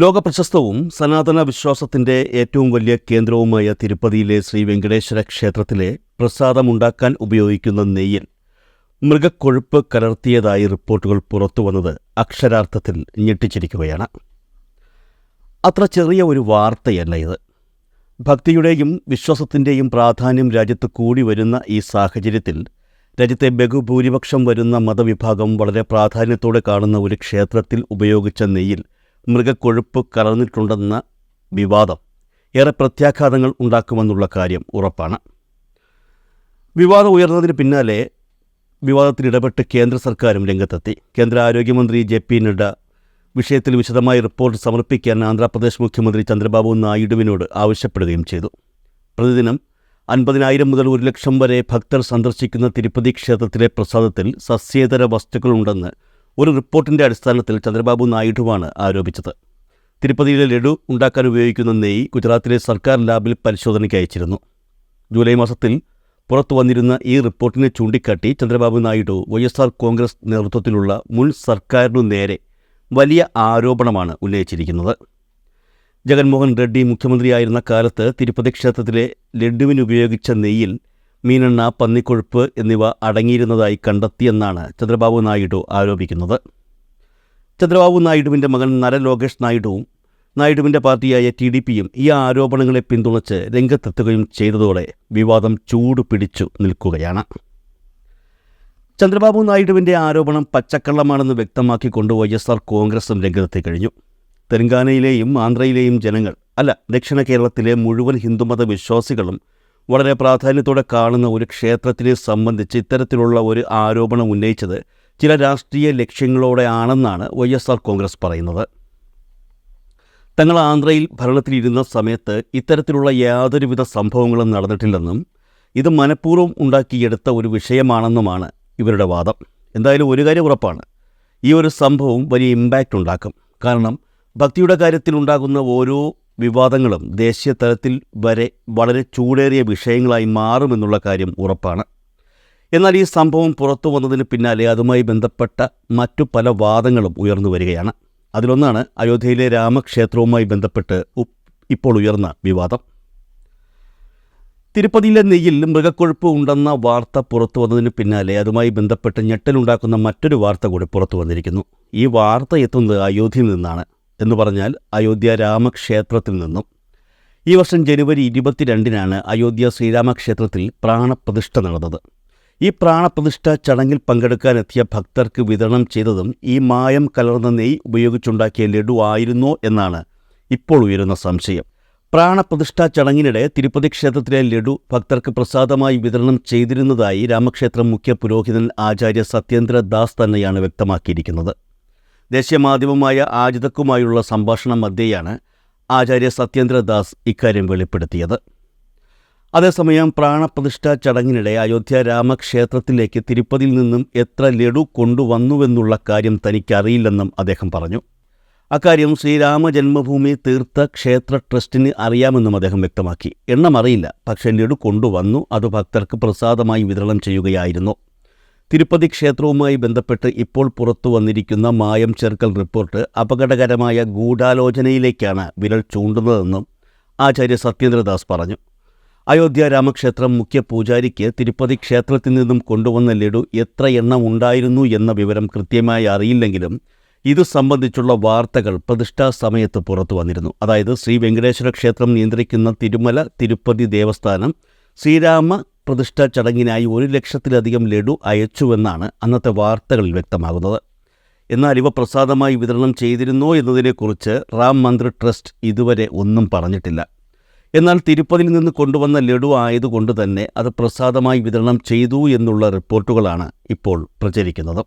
ലോകപ്രശസ്തവും സനാതന വിശ്വാസത്തിന്റെ ഏറ്റവും വലിയ കേന്ദ്രവുമായ തിരുപ്പതിയിലെ ശ്രീ വെങ്കടേശ്വര ക്ഷേത്രത്തിലെ പ്രസാദമുണ്ടാക്കാൻ ഉപയോഗിക്കുന്ന നെയ്യിൽ മൃഗക്കൊഴുപ്പ് കലർത്തിയതായി റിപ്പോർട്ടുകൾ പുറത്തുവന്നത് അക്ഷരാർത്ഥത്തിൽ ഞെട്ടിച്ചിരിക്കുകയാണ്. അത്ര ചെറിയ ഒരു വാർത്തയല്ല ഇത്. ഭക്തിയുടെയും വിശ്വാസത്തിൻ്റെയും പ്രാധാന്യം രാജ്യത്ത് കൂടി വരുന്ന ഈ സാഹചര്യത്തിൽ രാജ്യത്തെ ബഹുഭൂരിപക്ഷം വരുന്ന മതവിഭാഗം വളരെ പ്രാധാന്യത്തോടെ കാണുന്ന ഒരു ക്ഷേത്രത്തിൽ ഉപയോഗിച്ച നെയ്യിൽ മൃഗക്കൊഴുപ്പ് കലർന്നിട്ടുണ്ടെന്ന വിവാദം ഏറെ പ്രത്യാഘാതങ്ങൾ ഉണ്ടാക്കുമെന്നുള്ള കാര്യം ഉറപ്പാണ്. വിവാദം ഉയർന്നതിന് പിന്നാലെ വിവാദത്തിൽ ഇടപെട്ട് കേന്ദ്ര സർക്കാരും രംഗത്തെത്തി. കേന്ദ്ര ആരോഗ്യമന്ത്രി JP നഡ്ഡ വിഷയത്തിൽ വിശദമായ റിപ്പോർട്ട് സമർപ്പിക്കാൻ ആന്ധ്രാപ്രദേശ് മുഖ്യമന്ത്രി ചന്ദ്രബാബു നായിഡുവിനോട് ആവശ്യപ്പെടുകയും ചെയ്തു. പ്രതിദിനം 50,000 മുതൽ 1,00,000 വരെ ഭക്തർ സന്ദർശിക്കുന്ന തിരുപ്പതി ക്ഷേത്രത്തിലെ പ്രസാദത്തിൽ സസ്യേതര വസ്തുക്കളുണ്ടെന്ന് ഒരു റിപ്പോർട്ടിൻ്റെ അടിസ്ഥാനത്തിൽ ചന്ദ്രബാബു നായിഡുവാണ് ആരോപിച്ചത്. തിരുപ്പതിയിലെ ലഡു ഉണ്ടാക്കാൻ ഉപയോഗിക്കുന്ന നെയ്യ് ഗുജറാത്തിലെ സർക്കാർ ലാബിൽ പരിശോധനയ്ക്ക് അയച്ചിരുന്നു. ജൂലൈ മാസത്തിൽ പുറത്തു വന്നിരുന്ന ഈ റിപ്പോർട്ടിനെ ചൂണ്ടിക്കാട്ടി ചന്ദ്രബാബു നായിഡു YSR കോൺഗ്രസ് നേതൃത്വത്തിലുള്ള മുൻ സർക്കാരിനു നേരെ വലിയ ആരോപണമാണ് ഉന്നയിച്ചിരിക്കുന്നത്. ജഗൻമോഹൻ റെഡ്ഡി മുഖ്യമന്ത്രിയായിരുന്ന കാലത്ത് തിരുപ്പതി ക്ഷേത്രത്തിലെ ലഡുവിനുപയോഗിച്ച നെയ്യിൽ മീനെണ്ണ, പന്നിക്കൊഴുപ്പ് എന്നിവ അടങ്ങിയിരുന്നതായി കണ്ടെത്തിയെന്നാണ് ചന്ദ്രബാബു നായിഡു ആരോപിക്കുന്നത്. ചന്ദ്രബാബു നായിഡുവിൻ്റെ മകൻ നര ലോകേഷ് നായിഡുവും നായിഡുവിൻ്റെ പാർട്ടിയായ TDPയും ഈ ആരോപണങ്ങളെ പിന്തുണച്ച് രംഗത്തെത്തുകയും ചെയ്തതോടെ വിവാദം ചൂടുപിടിച്ചു നിൽക്കുകയാണ്. ചന്ദ്രബാബു നായിഡുവിൻ്റെ ആരോപണം പച്ചക്കള്ളമാണെന്ന് വ്യക്തമാക്കിക്കൊണ്ട് YSR കോൺഗ്രസും രംഗത്തെത്തി കഴിഞ്ഞു. തെലങ്കാനയിലെയും ആന്ധ്രയിലെയും ജനങ്ങൾ, ദക്ഷിണ കേരളത്തിലെ മുഴുവൻ ഹിന്ദുമത വിശ്വാസികളും വളരെ പ്രാധാന്യത്തോടെ കാണുന്ന ഒരു ക്ഷേത്രത്തിനെ സംബന്ധിച്ച് ഇത്തരത്തിലുള്ള ഒരു ആരോപണം ഉന്നയിച്ചത് ചില രാഷ്ട്രീയ ലക്ഷ്യങ്ങളോടെ ആണെന്നാണ് YSR കോൺഗ്രസ് പറയുന്നത്. തങ്ങൾ ആന്ധ്രയിൽ ഭരണത്തിലിരുന്ന സമയത്ത് ഇത്തരത്തിലുള്ള യാതൊരുവിധ സംഭവങ്ങളും നടന്നിട്ടില്ലെന്നും ഇത് മനഃപൂർവ്വം ഉണ്ടാക്കിയെടുത്ത ഒരു വിഷയമാണെന്നുമാണ് ഇവരുടെ വാദം. എന്തായാലും ഒരു കാര്യം ഉറപ്പാണ്, ഈ ഒരു സംഭവം വലിയ ഇമ്പാക്റ്റ് ഉണ്ടാക്കും. കാരണം ഭക്തിയുടെ കാര്യത്തിൽ ഉണ്ടാകുന്ന ഓരോ വിവാദങ്ങളും ദേശീയ തലത്തിൽ വരെ വളരെ ചൂടേറിയ വിഷയങ്ങളായി മാറുമെന്നുള്ള കാര്യം ഉറപ്പാണ്. എന്നാൽ ഈ സംഭവം പുറത്തു വന്നതിന് പിന്നാലെ അതുമായി ബന്ധപ്പെട്ട മറ്റു പല വാദങ്ങളും ഉയർന്നു വരികയാണ്. അതിലൊന്നാണ് അയോധ്യയിലെ രാമക്ഷേത്രവുമായി ബന്ധപ്പെട്ട് ഇപ്പോൾ ഉയർന്ന വിവാദം. തിരുപ്പതിയിലെ നെയ്യിൽ മൃഗക്കൊഴുപ്പ് ഉണ്ടെന്ന വാർത്ത പുറത്തു വന്നതിന് പിന്നാലെ അതുമായി ബന്ധപ്പെട്ട് ഞെട്ടലുണ്ടാക്കുന്ന മറ്റൊരു വാർത്ത കൂടി പുറത്തു വന്നിരിക്കുന്നു. ഈ വാർത്ത എത്തുന്നത് അയോധ്യയിൽ നിന്നാണ്, എന്ന് പറഞ്ഞാൽ അയോധ്യ രാമക്ഷേത്രത്തിൽ നിന്നും. ഈ വർഷം ജനുവരി 22-നാണ് അയോധ്യ ശ്രീരാമക്ഷേത്രത്തിൽ പ്രാണപ്രതിഷ്ഠ നടന്നത്. ഈ പ്രാണപ്രതിഷ്ഠ ചടങ്ങിൽ പങ്കെടുക്കാനെത്തിയ ഭക്തർക്ക് വിതരണം ചെയ്തതും ഈ മായം കലർന്ന നെയ്യ് ഉപയോഗിച്ചുണ്ടാക്കിയ ലഡു ആയിരുന്നോ എന്നാണ് ഇപ്പോൾ ഉയരുന്ന സംശയം. പ്രാണപ്രതിഷ്ഠാ ചടങ്ങിനിടെ തിരുപ്പതി ക്ഷേത്രത്തിലെ ലഡു ഭക്തർക്ക് പ്രസാദമായി വിതരണം ചെയ്തിരുന്നതായി രാമക്ഷേത്രം മുഖ്യ പുരോഹിതൻ ആചാര്യ സത്യേന്ദ്ര ദാസ് തന്നെയാണ് വ്യക്തമാക്കിയിരിക്കുന്നത്. ദേശീയ മാധ്യമമായ ആജിതക്കുമായുള്ള സംഭാഷണം മധ്യേയാണ് ആചാര്യ സത്യേന്ദ്ര ദാസ് ഇക്കാര്യം വെളിപ്പെടുത്തിയത്. അതേസമയം പ്രാണപ്രതിഷ്ഠാ ചടങ്ങിനിടെ അയോധ്യ രാമക്ഷേത്രത്തിലേക്ക് തിരുപ്പതിയിൽ നിന്നും എത്ര ലഡു കൊണ്ടുവന്നുവെന്നുള്ള കാര്യം തനിക്കറിയില്ലെന്നും അദ്ദേഹം പറഞ്ഞു. അക്കാര്യം ശ്രീരാമ ജന്മഭൂമി തീർത്ഥ ക്ഷേത്ര ട്രസ്റ്റിന് അറിയാമെന്നും അദ്ദേഹം വ്യക്തമാക്കി. എണ്ണം അറിയില്ല, പക്ഷേ ലഡു കൊണ്ടുവന്നു, അത് ഭക്തർക്ക് പ്രസാദമായി വിതരണം ചെയ്യുകയായിരുന്നു. തിരുപ്പതി ക്ഷേത്രവുമായി ബന്ധപ്പെട്ട് ഇപ്പോൾ പുറത്തു വന്നിരിക്കുന്ന മായം ചേർക്കൽ റിപ്പോർട്ട് അപകടകരമായ ഗൂഢാലോചനയിലേക്കാണ് വിരൽ ചൂണ്ടുന്നതെന്നും ആചാര്യ സത്യേന്ദ്രദാസ് പറഞ്ഞു. അയോധ്യ രാമക്ഷേത്രം മുഖ്യ പൂജാരിക്ക് തിരുപ്പതി ക്ഷേത്രത്തിൽ നിന്നും കൊണ്ടുവന്ന ലഡു എത്ര എണ്ണം ഉണ്ടായിരുന്നു എന്ന വിവരം കൃത്യമായി അറിയില്ലെങ്കിലും ഇത് സംബന്ധിച്ചുള്ള വാർത്തകൾ പ്രതിഷ്ഠാ സമയത്ത് പുറത്തു വന്നിരുന്നു. അതായത് ശ്രീ വെങ്കടേശ്വര ക്ഷേത്രം നിയന്ത്രിക്കുന്ന തിരുമല തിരുപ്പതി ദേവസ്ഥാനം ശ്രീരാമ പ്രതിഷ്ഠാ ചടങ്ങിനായി 1,00,000-ലധികം ലഡു അയച്ചുവെന്നാണ് അന്നത്തെ വാർത്തകളിൽ വ്യക്തമാകുന്നത്. എന്നാൽ ഇവ പ്രസാദമായി വിതരണം ചെയ്തിരുന്നോ എന്നതിനെക്കുറിച്ച് റാം മന്ദിർ ട്രസ്റ്റ് ഇതുവരെ ഒന്നും പറഞ്ഞിട്ടില്ല. എന്നാൽ തിരുപ്പതിയിൽ നിന്ന് കൊണ്ടുവന്ന ലഡു ആയതുകൊണ്ട് തന്നെ അത് പ്രസാദമായി വിതരണം ചെയ്തു എന്നുള്ള റിപ്പോർട്ടുകളാണ് ഇപ്പോൾ പ്രചരിക്കുന്നത്.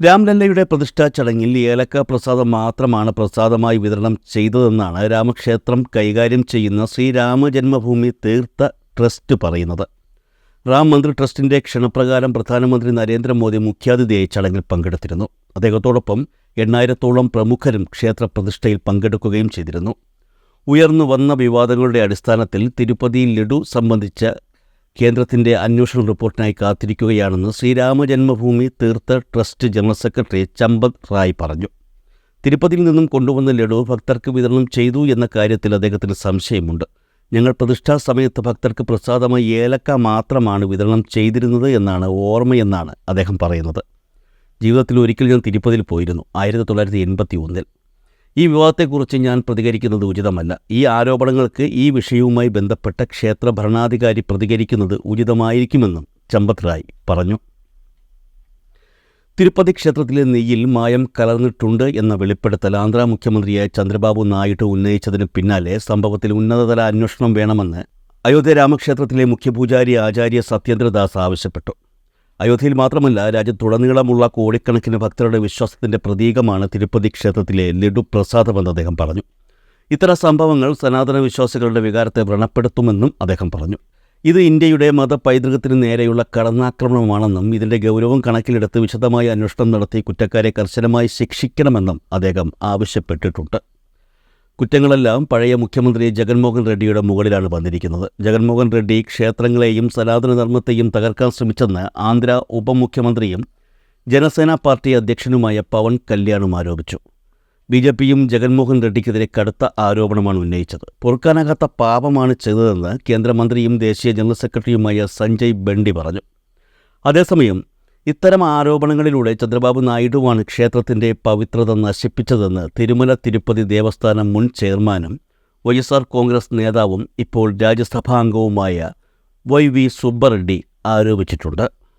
രാംലല്ലയുടെ പ്രതിഷ്ഠാ ചടങ്ങിൽ ഏലക്ക പ്രസാദം മാത്രമാണ് പ്രസാദമായി വിതരണം ചെയ്തതെന്നാണ് രാമക്ഷേത്രം കൈകാര്യം ചെയ്യുന്ന ശ്രീരാമജന്മഭൂമി തീർത്ഥ ട്രസ്റ്റ് പറയുന്നത്. റാം മന്ദിർ ട്രസ്റ്റിൻ്റെ ക്ഷണപ്രകാരം പ്രധാനമന്ത്രി നരേന്ദ്രമോദി മുഖ്യാതിഥിയായി ചടങ്ങിൽ പങ്കെടുത്തിരുന്നു. അദ്ദേഹത്തോടൊപ്പം 8,000-ഓളം പ്രമുഖരും ക്ഷേത്ര പ്രതിഷ്ഠയിൽ പങ്കെടുക്കുകയും ചെയ്തിരുന്നു. ഉയർന്നു വന്ന വിവാദങ്ങളുടെ അടിസ്ഥാനത്തിൽ തിരുപ്പതി ലഡു സംബന്ധിച്ച കേന്ദ്രത്തിൻ്റെ അന്വേഷണ റിപ്പോർട്ടിനായി കാത്തിരിക്കുകയാണെന്ന് Shri Ram Janmabhoomi Teerth trust general secretary Champat Rai പറഞ്ഞു. തിരുപ്പതിയിൽ നിന്നും കൊണ്ടുവന്ന ലഡു ഭക്തർക്ക് വിതരണം ചെയ്തു എന്ന കാര്യത്തിൽ അദ്ദേഹത്തിന് സംശയമുണ്ട്. ഞങ്ങൾ പ്രതിഷ്ഠാ സമയത്ത് ഭക്തർക്ക് പ്രസാദമായി ഏലക്ക മാത്രമാണ് വിതരണം ചെയ്തിരുന്നത് എന്നാണ് ഓർമ്മയെന്നാണ് അദ്ദേഹം പറയുന്നത്. ജീവിതത്തിൽ ഒരിക്കൽ ഞാൻ തിരുപ്പതിയിൽ പോയിരുന്നു, 1981. ഈ വിവാദത്തെക്കുറിച്ച് ഞാൻ പ്രതികരിക്കുന്നത് ഉചിതമല്ല. ഈ ആരോപണങ്ങൾക്ക് ഈ വിഷയവുമായി ബന്ധപ്പെട്ട ക്ഷേത്ര ഭരണാധികാരി പ്രതികരിക്കുന്നത് ഉചിതമായിരിക്കുമെന്നും ചമ്പത് റായ് പറഞ്ഞു. തിരുപ്പതി ക്ഷേത്രത്തിലെ നെയ്യിൽ മായം കലർന്നിട്ടുണ്ട് എന്ന വെളിപ്പെടുത്തൽ ആന്ധ്ര മുഖ്യമന്ത്രിയായ ചന്ദ്രബാബു നായിഡു ഉന്നയിച്ചതിന് പിന്നാലെ സംഭവത്തിൽ ഉന്നതതല അന്വേഷണം വേണമെന്ന് അയോധ്യ രാമക്ഷേത്രത്തിലെ മുഖ്യപൂജാരി ആചാര്യ സത്യേന്ദ്രദാസ് ആവശ്യപ്പെട്ടു. അയോധ്യയിൽ മാത്രമല്ല, രാജ്യത്തുടനീളമുള്ള കോടിക്കണക്കിന് ഭക്തരുടെ വിശ്വാസത്തിന്റെ പ്രതീകമാണ് തിരുപ്പതി ക്ഷേത്രത്തിലെ ലഡു പ്രസാദമെന്ന് അദ്ദേഹം പറഞ്ഞു. ഇത്തരം സംഭവങ്ങൾ സനാതന വിശ്വാസികളുടെ വികാരത്തെ വ്രണപ്പെടുത്തുമെന്നും അദ്ദേഹം പറഞ്ഞു. ഇത് ഇന്ത്യയുടെ മതപൈതൃകത്തിന് നേരെയുള്ള കടന്നാക്രമണമാണെന്നും ഇതിന്റെ ഗൗരവം കണക്കിലെടുത്ത് വിശദമായ അന്വേഷണം നടത്തി കുറ്റക്കാരെ കർശനമായി ശിക്ഷിക്കണമെന്നും അദ്ദേഹം ആവശ്യപ്പെട്ടിട്ടുണ്ട്. കുറ്റങ്ങളെല്ലാം പഴയ മുഖ്യമന്ത്രി ജഗൻമോഹൻ റെഡ്ഡിയുടെ മുകളിലാണ് വന്നിരിക്കുന്നത്. ജഗൻമോഹൻ റെഡ്ഡി ക്ഷേത്രങ്ങളെയും സനാതനധർമ്മത്തെയും തകർക്കാൻ ശ്രമിച്ചെന്ന് ആന്ധ്ര ഉപമുഖ്യമന്ത്രിയും ജനസേന പാർട്ടി അധ്യക്ഷനുമായ പവൻ കല്യാണും ആരോപിച്ചു. BJPയും ജഗൻമോഹൻ റെഡ്ഡിക്കെതിരെ കടുത്ത ആരോപണമാണ് ഉന്നയിച്ചത്. പൊറുക്കാനാകാത്ത പാപമാണ് ചെയ്തതെന്ന് കേന്ദ്രമന്ത്രിയും ദേശീയ ജനറൽ സെക്രട്ടറിയുമായ സഞ്ജയ് ബെണ്ടി പറഞ്ഞു. അതേസമയം ഇത്തരം ആരോപണങ്ങളിലൂടെ ചന്ദ്രബാബു നായിഡുവാണ് ക്ഷേത്രത്തിന്റെ പവിത്രത നശിപ്പിച്ചതെന്ന് തിരുമല തിരുപ്പതി ദേവസ്ഥാനം മുൻ ചെയർമാനും YSR കോൺഗ്രസ് നേതാവും ഇപ്പോൾ രാജ്യസഭാംഗവുമായ YV സുബ്ബറെഡ്ഡി ആരോപിച്ചിട്ടുണ്ട്.